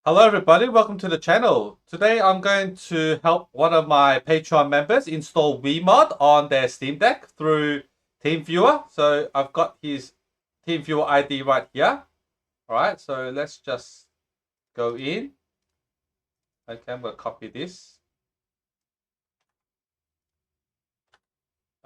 Hello everybody, welcome to the channel. Today I'm going to help one of my Patreon members install WeMod on their Steam Deck through TeamViewer. So I've got his TeamViewer ID right here. Alright, so let's just go in. Okay, I'm going to copy this.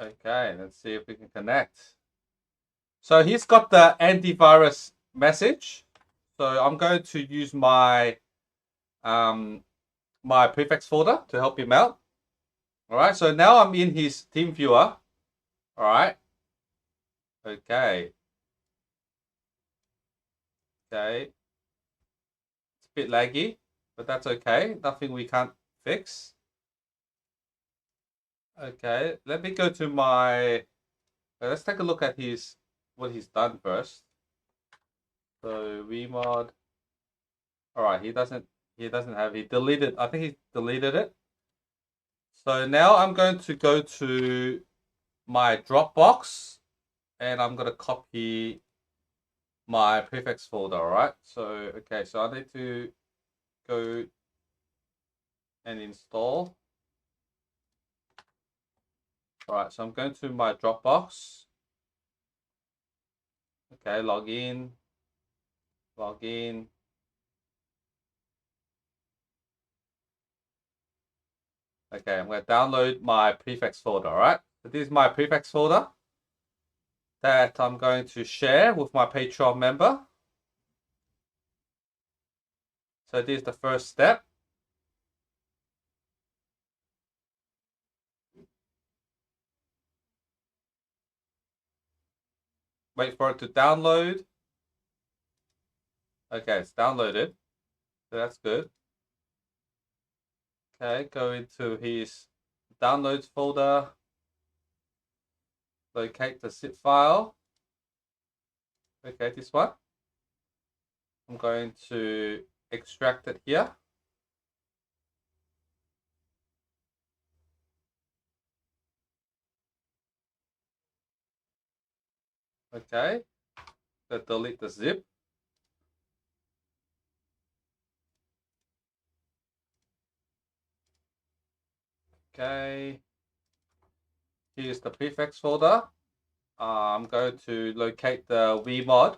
Okay, let's see if we can connect. So he's got the antivirus message. So I'm going to use my my prefix folder to help him out. All right, so now I'm in his team viewer. All right. Okay. Okay. It's a bit laggy, but that's okay. Nothing we can't fix. Okay. Let me go to my. Let's take a look at what he's done first. So WeMod. All right. He doesn't have. He deleted. I think he deleted it. So now I'm going to go to my Dropbox, and I'm going to copy my prefix folder. All right. So okay. So I need to go and install. All right, so I'm going to my Dropbox. Okay, log in. Okay, I'm going to download my prefix folder. All right, so this is my prefix folder that I'm going to share with my Patreon member. So this is the first step. Wait for it to download. Okay, it's downloaded. So that's good. Okay, go into his downloads folder. Locate the zip file. Okay, this one. I'm going to extract it here. Okay, so delete the zip. Okay, here's the prefix folder. I'm going to locate the WeMod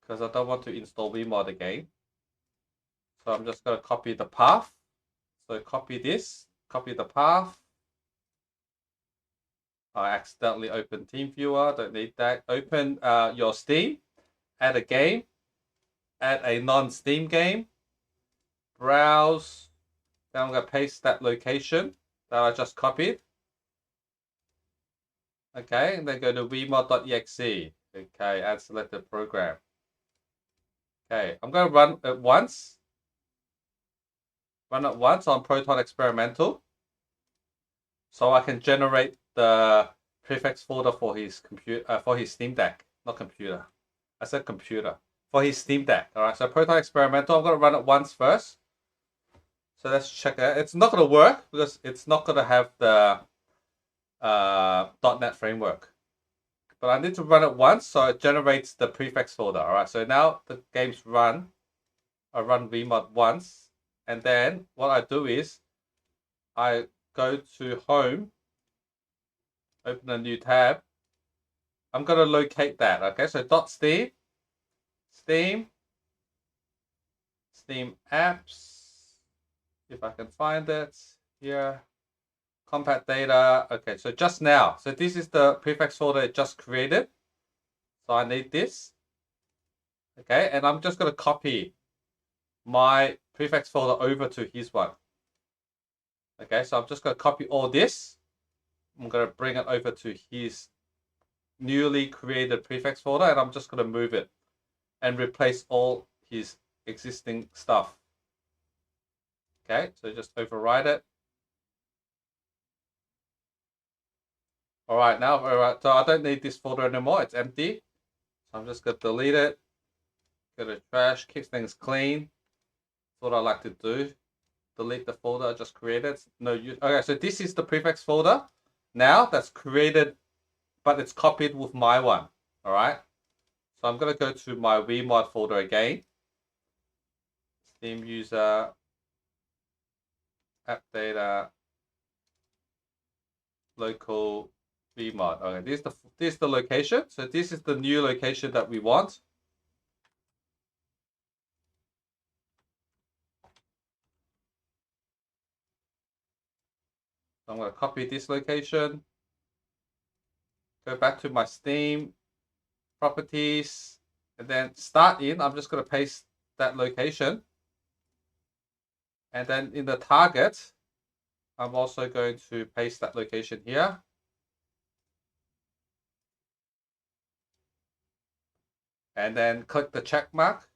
because I don't want to install WeMod again. So I'm just going to copy the path. So copy this, copy the path. I accidentally opened TeamViewer, don't need that. Open your Steam, add a game, add a non-Steam game, browse. Then I'm going to paste that location that I just copied. Okay, and then go to wemod.exe. Okay, add selected program. Okay, I'm going to run it once. Run it once on Proton Experimental. So I can generate the prefix folder for his computer, for his Steam Deck. Not computer. I said computer. For his Steam Deck. All right, so Proton Experimental, I'm going to run it once first. So let's check it. It's not going to work because it's not going to have the .NET framework. But I need to run it once so it generates the prefix folder. All right, so now the game's run. I run WeMod once. And then what I do is I go to home, open a new tab. I'm going to locate that. Okay, so .steam, Steam apps. If I can find it here. Compact data. Okay, so just now. So this is the prefix folder it just created. So I need this. Okay, and I'm just going to copy my prefix folder over to his one. Okay, so I'm just going to copy all this. I'm going to bring it over to his newly created prefix folder, and I'm just going to move it and replace all his existing stuff. Okay, so just override it. All right, now, all right, so I don't need this folder anymore. It's empty. So I'm just going to delete it. Go to trash, keeps things clean. That's what I like to do. Delete the folder I just created. No use. Okay, so this is the prefix folder now that's created, but it's copied with my one. All right. So I'm going to go to my WeMod folder again. Steam user, app data, local WeMod. Okay, this is the location. So this is the new location that we want. So I'm going to copy this location. Go back to my Steam properties, and then start in. I'm just going to paste that location. And then in the target, I'm also going to paste that location here. And then click the check mark,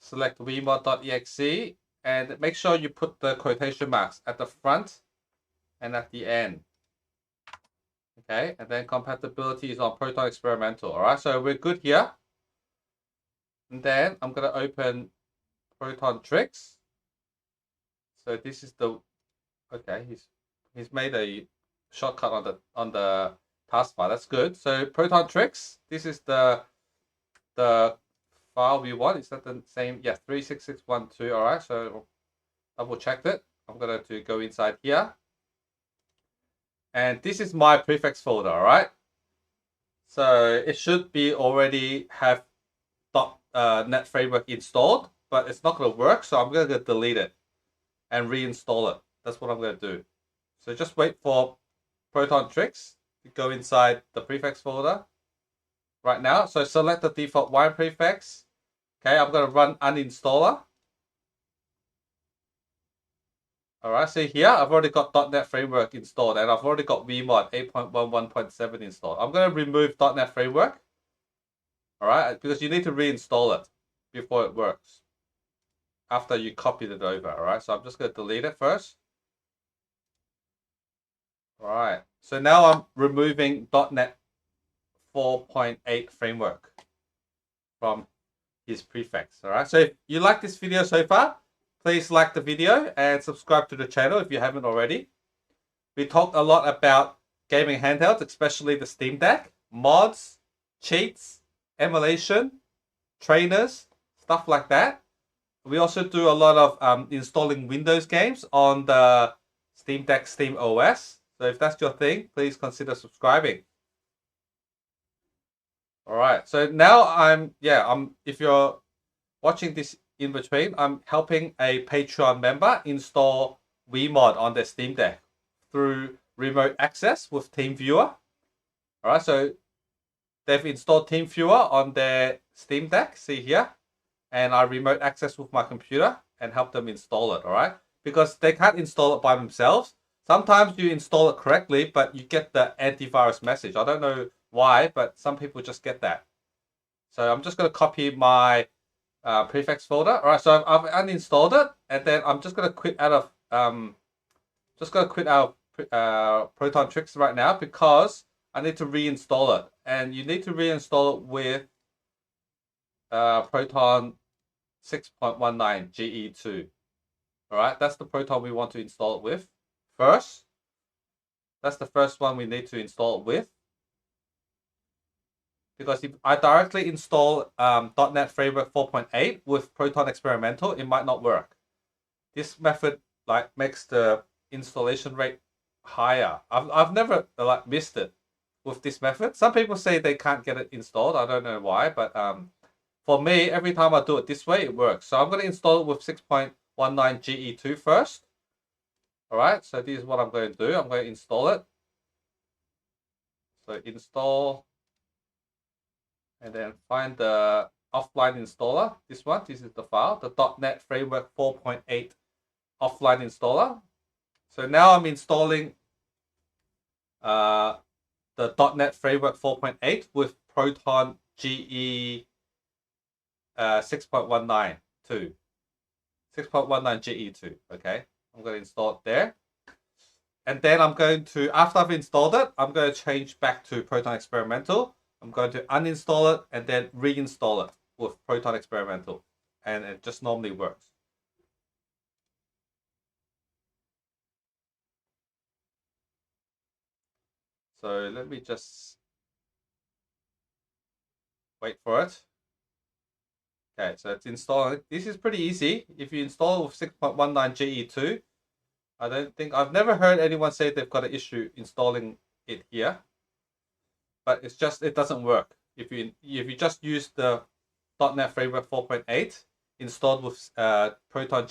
select wemod.exe, and make sure you put the quotation marks at the front and at the end. Okay, and then compatibility is on Proton Experimental. All right, so we're good here. And then I'm going to open Proton Tricks. So this is the, okay, he's made a shortcut on the taskbar. That's good. So Proton Tricks, this is the file we want. Is that the same? Yeah, 36612. All right, so double checked it. I'm going to go inside here. And this is my prefix folder, all right? So it should be already have .NET Framework installed, but it's not going to work. So I'm going to delete it and reinstall it. That's what I'm going to do. So just wait for Proton Tricks to go inside the prefix folder right now. So select the default wine prefix. Okay, I'm going to run uninstaller. All right, so here I've already got .NET Framework installed, and I've already got WeMod 8.11.7 installed. I'm going to remove .NET Framework, all right, because you need to reinstall it before it works, after you copied it over, all right? So I'm just going to delete it first. All right, so now I'm removing .NET 4.8 Framework from his prefix, all right? So if you like this video so far, please like the video and subscribe to the channel if you haven't already. We talked a lot about gaming handhelds, especially the Steam Deck, mods, cheats, emulation, trainers, stuff like that. We also do a lot of installing Windows games on the Steam Deck Steam OS. So if that's your thing, please consider subscribing. All right. So now if you're watching this in between, I'm helping a Patreon member install WeMod on their Steam Deck through remote access with TeamViewer. All right, so they've installed TeamViewer on their Steam Deck, see here, and I remote access with my computer and help them install it, all right? Because they can't install it by themselves. Sometimes you install it correctly, but you get the antivirus message. I don't know why, but some people just get that. So I'm just going to copy my prefix folder. All right, so I've uninstalled it, and then I'm just going to quit out of Proton Tricks right now because I need to reinstall it, and you need to reinstall it with Proton 6.19 GE2. All right, that's the Proton we want to install it with first. That's the first one we need to install it with. Because if I directly install .NET Framework 4.8 with Proton Experimental, it might not work. This method makes the installation rate higher. I've never missed it with this method. Some people say they can't get it installed. I don't know why, but for me, every time I do it this way, it works. So I'm going to install it with 6.19 GE2 first. All right, so this is what I'm going to do. I'm going to install it. So install, and then find the offline installer. This is the file, the .NET Framework 4.8 offline installer. So now I'm installing the .NET Framework 4.8 with Proton GE 6.19 GE2. Okay, I'm going to install it there. And then I'm going to, after I've installed it, I'm going to change back to Proton Experimental. I'm going to uninstall it and then reinstall it with Proton Experimental. And it just normally works. So let me just Wait for it. Okay, so it's installing. This is pretty easy. If you install with 6.19 GE2, I've never heard anyone say they've got an issue installing it here. But it's just, it doesn't work. If you just use the .NET Framework 4.8 installed with Proton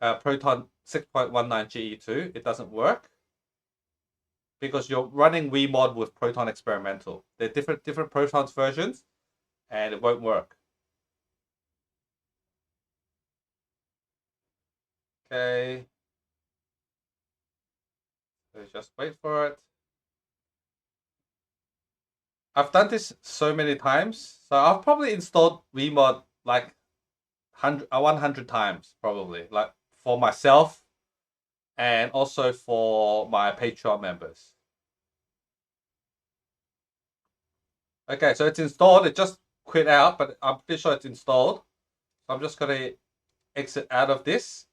6.19 GE2, it doesn't work because you're running WeMod with Proton Experimental. They're different Protons versions, and it won't work. Okay. So just wait for it. I've done this so many times. So I've probably installed WeMod like 100 times, probably, like for myself and also for my Patreon members. Okay, so it's installed. It just quit out, but I'm pretty sure it's installed. So I'm just going to exit out of this.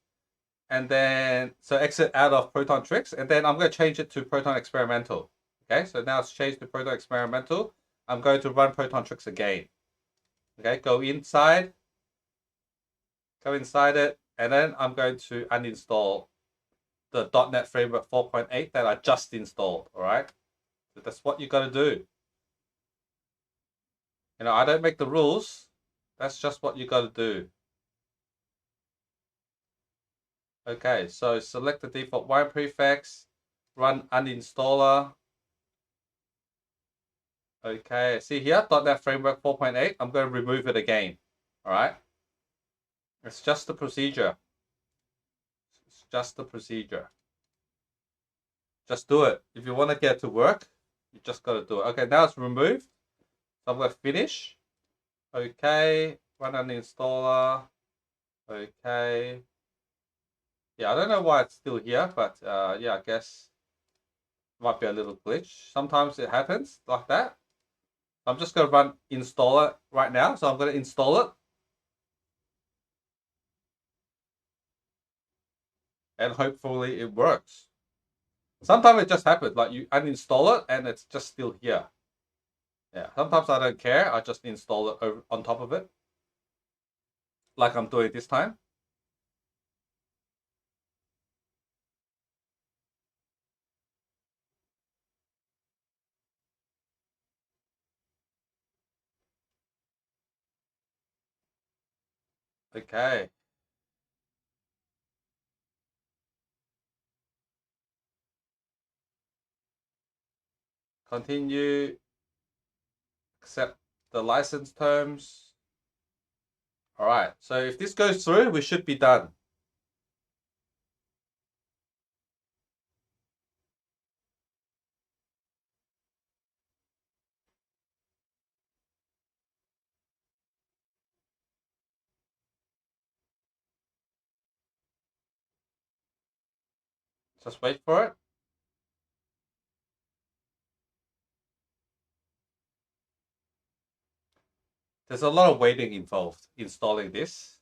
And then, so exit out of Proton Tricks. And then I'm going to change it to Proton Experimental. Okay, so now it's changed to Proton Experimental. I'm going to run Proton Tricks again. Okay, go inside it. And then I'm going to uninstall the .NET Framework 4.8 that I just installed. All right, so that's what you got to do. You know, I don't make the rules. That's just what you got to do. Okay, so select the default wine prefix, run uninstaller. Okay, see here, .NET Framework 4.8. I'm going to remove it again. All right. It's just the procedure. It's just the procedure. Just do it. If you want to get it to work, you just got to do it. Okay, now it's removed. So I'm going to finish. Okay, run uninstaller. Okay. Yeah, I don't know why it's still here, but yeah, I guess it might be a little glitch. Sometimes it happens like that. I'm just going to run installer right now. So I'm going to install it. And hopefully it works. Sometimes it just happens, like you uninstall it and it's just still here. Yeah, sometimes I don't care. I just install it over, on top of it. Like I'm doing this time. Okay. Continue. Accept the license terms. All right. So if this goes through, we should be done. Just wait for it. There's a lot of waiting involved installing this.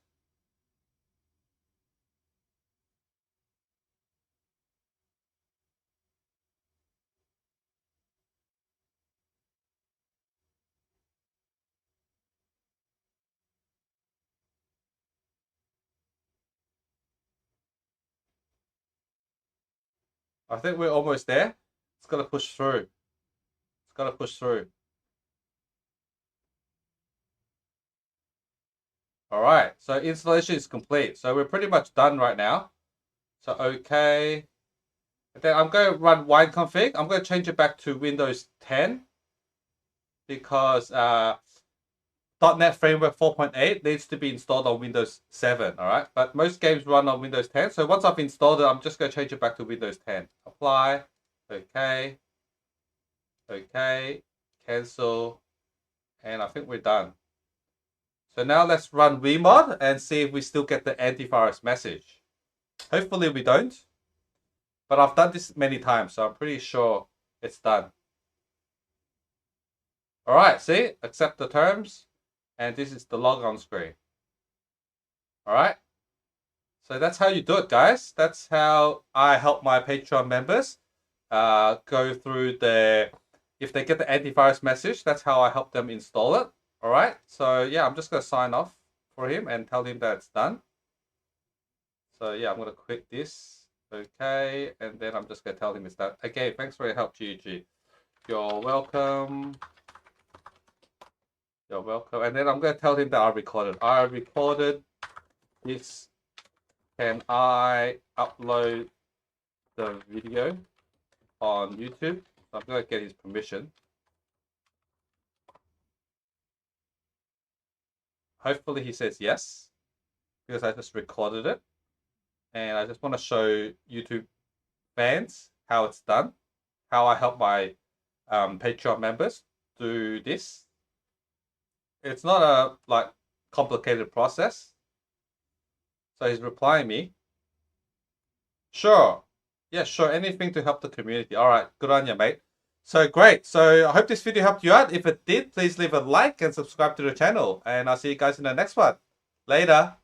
I think we're almost there. It's got to push through. It's got to push through. All right, so installation is complete. So we're pretty much done right now. So okay. And then I'm going to run wine config. I'm going to change it back to Windows 10 because .NET Framework 4.8 needs to be installed on Windows 7, all right? But most games run on Windows 10. So once I've installed it, I'm just going to change it back to Windows 10. Apply, okay, okay, cancel, and I think we're done. So now let's run WeMod and see if we still get the antivirus message. Hopefully we don't. But I've done this many times, so I'm pretty sure it's done. All right, see? Accept the terms. And this is the logon screen. All right? So that's how you do it, guys. That's how I help my Patreon members go through the if they get the antivirus message, that's how I help them install it. All right. So yeah, I'm just going to sign off for him and tell him that it's done. So yeah, I'm going to quit this. Okay. And then I'm just going to tell him it's done. Okay. Thanks for your help, GG. You're welcome. You're welcome. And then I'm going to tell him that I recorded this. Can I upload the video on YouTube? So I'm going to get his permission. Hopefully he says yes, because I just recorded it. And I just want to show YouTube fans how it's done, how I help my Patreon members do this. It's not a complicated process. So he's replying me. Sure. Yeah, sure. Anything to help the community. All right. Good on you, mate. So great. So I hope this video helped you out. If it did, please leave a like and subscribe to the channel. And I'll see you guys in the next one. Later.